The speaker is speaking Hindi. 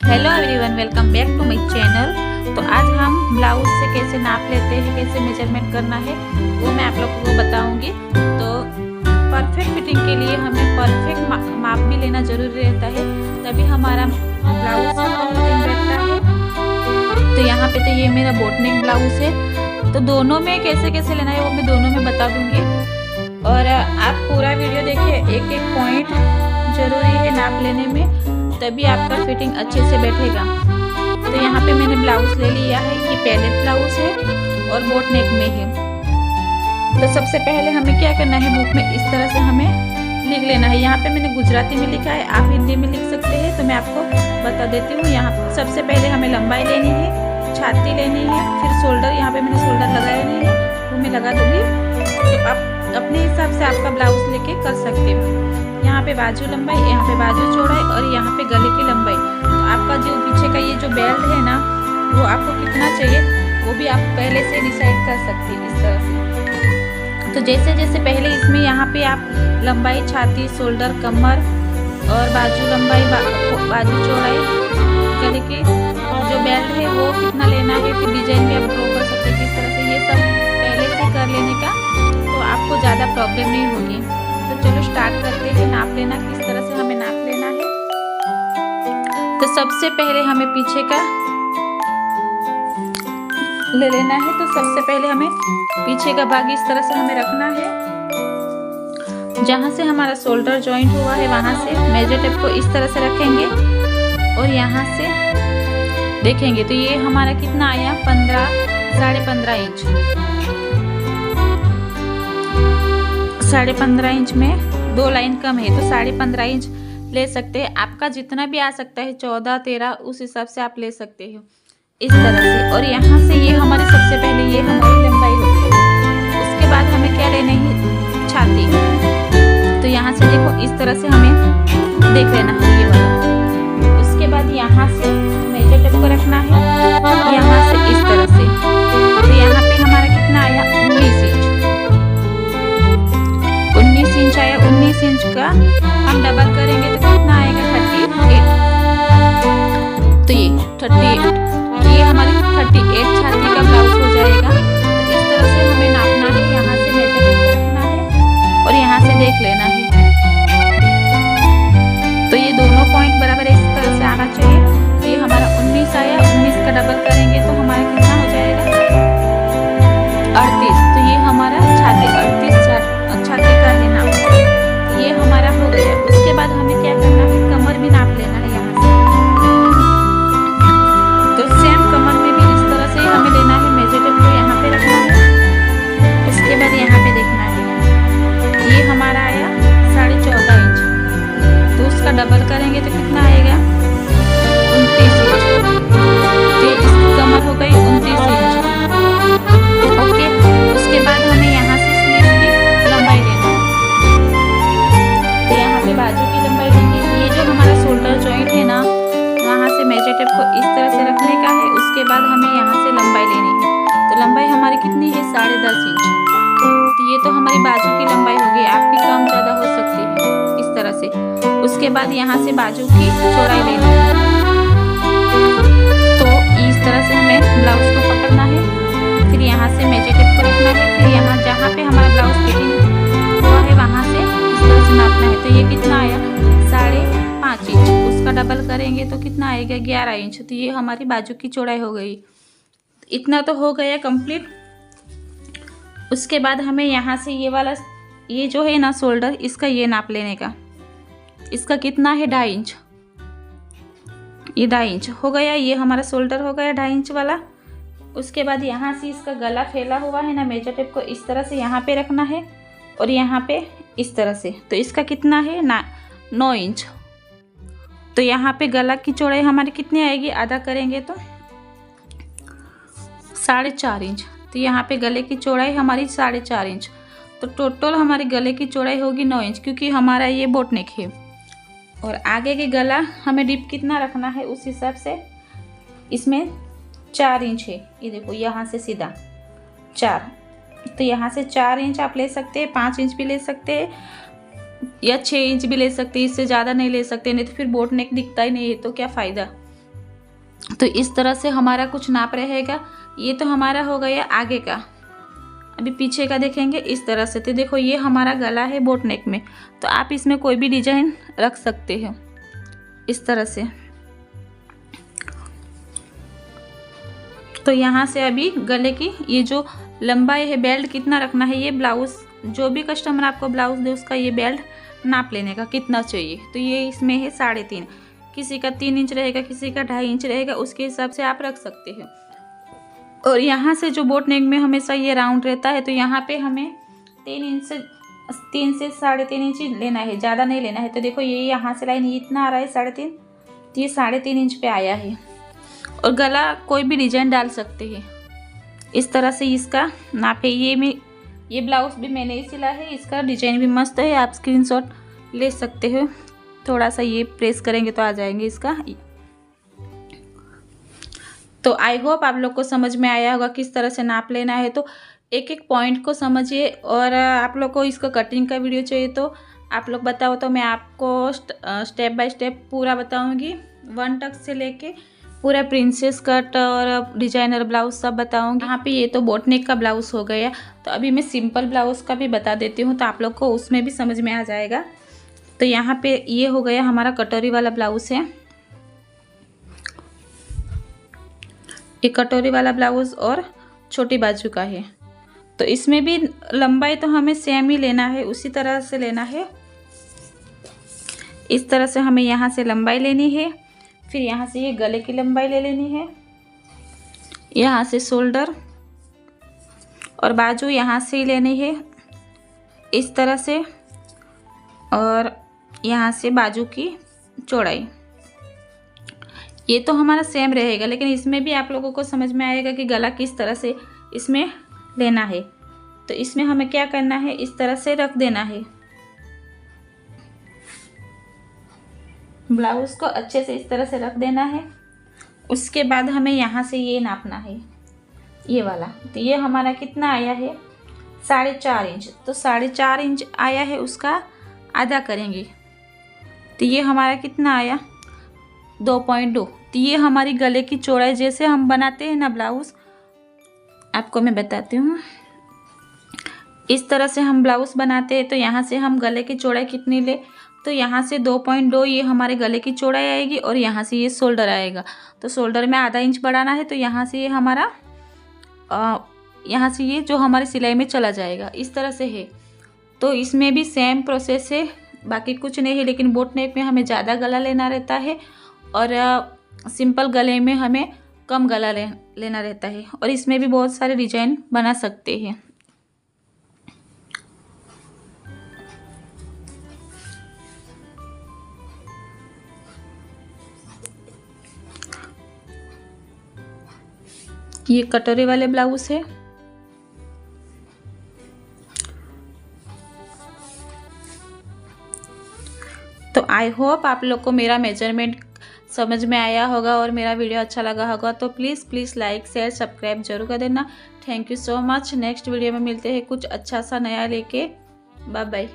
Hello everyone, welcome back to my channel. तो आज हम ब्लाउज से कैसे नाप लेते हैं, कैसे मेजरमेंट करना है वो मैं आप लोगों को बताऊंगी। तो परफेक्ट फिटिंग के लिए हमें परफेक्ट माप भी लेना जरूरी रहता है, तभी हमारा ब्लाउज फिटिंग बैठता है। तो यहाँ पे तो ये मेरा बोट नेक ब्लाउज है, तो दोनों में कैसे कैसे लेना है वो मैं दोनों में बता दूंगी। और आप पूरा वीडियो देखिए, एक एक पॉइंट जरूरी है नाप लेने में, तभी आपका फिटिंग अच्छे से बैठेगा। तो यहाँ पे मैंने ब्लाउज ले लिया है, ये पैलेट ब्लाउज है और बोट नेक में है। तो सबसे पहले हमें क्या करना है, बुक में इस तरह से हमें लिख लेना है। यहाँ पे मैंने गुजराती में लिखा है, आप हिंदी में लिख सकते हैं, तो मैं आपको बता देती हूँ। यहाँ सबसे पहले हमें लंबाई लेनी है, छाती लेनी है, फिर शोल्डर। यहाँ पे मैंने शोल्डर लगाया नहीं है, वो मैं लगा दूंगी। तो आप अपने हिसाब से आपका ब्लाउज लेके कर सकते हो। यहाँ पे बाजू लंबाई, यहाँ पे बाजू चौड़ाई और यहाँ पे गले की लंबाई। तो आपका जो पीछे का ये जो बेल्ट है ना, वो आपको कितना चाहिए वो भी आप पहले से डिसाइड कर सकते हैं इस तरह से। तो जैसे जैसे पहले इसमें यहाँ पे आप लंबाई, छाती, शोल्डर, कमर और बाजू लंबाई, बाजू चौड़ाई, गले की जो बेल्ट है वो कितना लेना है, फिर डिजाइन भी आप ड्रॉ कर सकते हैं किस तरह से। ये सब पहले से कर लेने का तो आपको ज़्यादा प्रॉब्लम नहीं होगी। तो चलो स्टार्ट करते हैं नाप लेना, किस तरह से हमें नाप लेना है। तो सबसे पहले हमें पीछे का ले लेना है। तो सबसे पहले हमें पीछे का भाग इस तरह से हमें रखना है। जहाँ से हमारा शोल्डर जॉइंट हुआ है वहाँ से मेजर टेप को इस तरह से रखेंगे और यहाँ से देखेंगे। तो ये हमारा कितना आया, 15.5 इंच। 15.5 इंच में 2 लाइन कम है, तो 15.5 इंच ले सकते हैं। आपका जितना भी आ सकता है, 14, 13, उस हिसाब से आप ले सकते हो इस तरह से। और यहाँ से ये हमारी सबसे पहले ये हमारी लंबाई होती है। उसके बाद हमें क्या लेना है, छाती। तो यहाँ से देखो इस तरह से हमें देख लेना है ये वाला। उसके बाद यहाँ से मेजर टेप को रखना है, यहाँ से इस तरह से। तो यहाँ पे हमारा कितना आया, 19 इंच। 19 इंच आया। 19 इंच का हम डबल करेंगे तो कितना आएगा, 38। तो ये 38, ये हमारी 38 छाती का ब्लाउज हो जाएगा। तो इस तरह से हमें नापना है, यहाँ से मेजरमेंट रखना है और यहाँ से देख लेना है। तो ये दोनों पॉइंट बराबर इस तरह से आना चाहिए। तो ये हमारा 19 आया, 19 का डबल करेंगे तो हमारा कितना हो जाएगा, 38। तो ये हमारा छाती 38 छाती का है नाप, ये हमारा हो गया। उसके बाद हमें क्या करना है, कमर भी नाप लेना है यहाँ से। तो सेम कमर में भी इस तरह से हमें लेना है, मेजर टेप को यहाँ पे रखना है। उसके बाद यहाँ पे देखना है, ये हमारा आया 14.5 इंच। तो उसका डबल करेंगे तो कितना आएगा, 29 इंच। तो इसकी कमर हो गई 29 इंच। ओके। उसके बाद हमें यहाँ से स्लीव की लंबाई लेना है। तो यहाँ पे बाजू की लंबाई लेंगे। ये जो हमारा शोल्डर जॉइंट है ना, वहाँ से मेजर टेप को इस तरह से रखने का है। उसके बाद हमें यहाँ से लंबाई लेनी है। तो लंबाई हमारी कितनी है, 10.5 इंच। तो ये तो हमारी बाजू की लंबाई होगी, आपकी कम ज़्यादा हो सकती है इस तरह से। उसके बाद यहाँ से बाजू की चौड़ाई लेनी है। तो इस तरह से हमें ब्लाउज को पकड़ना है, फिर यहाँ से मेजर टेप को रखना है, फिर यहाँ जहाँ पे हमारा ब्लाउज फिटिंग हुआ है वहाँ से इस तरह से नापना है। तो ये कितना आया, 5.5 इंच। उसका डबल करेंगे तो कितना आएगा, 11 इंच। तो ये हमारी बाजू की चौड़ाई हो गई। इतना तो हो गया कंप्लीट। उसके बाद हमें यहाँ से ये वाला, ये जो है ना शोल्डर, इसका ये नाप लेने का। इसका कितना है, 2.5 इंच। ये 2.5 इंच हो गया। ये हमारा शोल्डर हो गया 2.5 इंच वाला। उसके बाद यहाँ से इसका गला फैला हुआ है ना, मेजर टेप को इस तरह से यहाँ पे रखना है और यहाँ पे इस तरह से। तो इसका कितना है, 9 इंच। तो यहाँ पे गला की चौड़ाई हमारी कितनी आएगी, आधा करेंगे तो 4.5 इंच। तो यहाँ पे गले की चौड़ाई हमारी 4.5 इंच। तो टोटल हमारी गले की चौड़ाई होगी 9 इंच, क्योंकि हमारा ये बोट नेक है। और आगे के गला हमें डिप कितना रखना है उस हिसाब से। इसमें 4 इंच है, ये देखो यहाँ से सीधा 4। तो यहाँ से 4 इंच आप ले सकते हैं, 5 इंच भी ले सकते हैं, या 6 इंच भी ले सकते हैं। इससे ज़्यादा नहीं ले सकते, नहीं तो फिर बोट नेक दिखता ही नहीं है तो क्या फ़ायदा। तो इस तरह से हमारा कुछ नाप रहेगा। ये तो हमारा हो गया आगे का। अभी पीछे का देखेंगे इस तरह से। तो देखो ये हमारा गला है बोट नेक में, तो आप इसमें कोई भी डिजाइन रख सकते हैं इस तरह से। तो यहाँ से अभी गले की ये जो लंबाई है, बेल्ट कितना रखना है, ये ब्लाउज जो भी कस्टमर आपको ब्लाउज दे उसका ये बेल्ट नाप लेने का कितना चाहिए। तो ये इसमें है 3.5, किसी का 3 इंच रहेगा, किसी का 2.5 इंच रहेगा, उसके हिसाब से आप रख सकते हैं। और यहाँ से जो बोट नेक में हमेशा ये राउंड रहता है, तो यहाँ पे हमें 3 से 3.5 इंच लेना है, ज़्यादा नहीं लेना है। तो देखो ये यहाँ से लाइन इतना आ रहा है 3.5, तो ये 3.5 इंच पे आया है। और गला कोई भी डिजाइन डाल सकते हैं इस तरह से। इसका नाप है ये ब्लाउज भी मैंने ही सिला है, इसका डिजाइन भी मस्त है, आप स्क्रीनशॉट ले सकते हो। थोड़ा सा ये प्रेस करेंगे तो आ जाएंगे इसका। तो आई होप आप लोग को समझ में आया होगा किस तरह से नाप लेना है। तो एक एक पॉइंट को समझिए। और आप लोग को इसको कटिंग का वीडियो चाहिए तो आप लोग बताओ, तो मैं आपको स्टेप बाय स्टेप पूरा बताऊंगी, 1 टक से लेके पूरा प्रिंसेस कट और डिजाइनर ब्लाउज सब बताऊंगी। यहाँ पे ये तो बोट नेक का ब्लाउज हो गया। तो अभी मैं सिंपल ब्लाउज का भी बता देती हूँ, तो आप लोग को उसमें भी समझ में आ जाएगा। तो यहाँ पे ये हो गया हमारा कटोरी वाला ब्लाउज है, एक कटोरी वाला ब्लाउज और छोटी बाजू का है। तो इसमें भी लंबाई तो हमें सेम ही लेना है, उसी तरह से लेना है। इस तरह से हमें यहाँ से लंबाई लेनी है, फिर यहाँ से ये गले की लंबाई ले लेनी है, यहाँ से शोल्डर और बाजू यहाँ से ही लेनी है इस तरह से, और यहाँ से बाजू की चौड़ाई। ये तो हमारा सेम रहेगा, लेकिन इसमें भी आप लोगों को समझ में आएगा कि गला किस तरह से इसमें लेना है। तो इसमें हमें क्या करना है, इस तरह से रख देना है ब्लाउज को, अच्छे से इस तरह से रख देना है। उसके बाद हमें यहाँ से ये नापना है, ये वाला। तो ये हमारा कितना आया है 4.5 इंच। तो 4.5 इंच आया है, उसका आधा करेंगे। तो ये हमारा कितना आया 2.2। तो ये हमारी गले की चौड़ाई, जैसे हम बनाते हैं ना ब्लाउज, आपको मैं बताती हूँ। इस तरह से हम ब्लाउज बनाते हैं। तो यहाँ से हम गले की चौड़ाई कितनी ले, तो यहाँ से 2.2 ये हमारे गले की चौड़ाई आएगी, और यहाँ से ये शोल्डर आएगा। तो शोल्डर में आधा इंच बढ़ाना है, तो यहाँ से ये हमारा यहाँ से ये जो हमारी सिलाई में चला जाएगा, इस तरह से है। तो इसमें भी सेम प्रोसेस है, बाकी कुछ नहीं है। लेकिन बोट नेक में हमें ज़्यादा गला लेना रहता है, और सिंपल गले में हमें कम गला लेना रहता है। और इसमें भी बहुत सारे डिजाइन बना सकते हैं। ये कटोरी वाले ब्लाउज है। तो आई होप आप लोग को मेरा मेजरमेंट समझ में आया होगा और मेरा वीडियो अच्छा लगा होगा। तो प्लीज़ लाइक शेयर सब्सक्राइब जरूर कर देना। Thank you so much. Next video में मिलते हैं कुछ अच्छा सा नया लेके। Bye bye.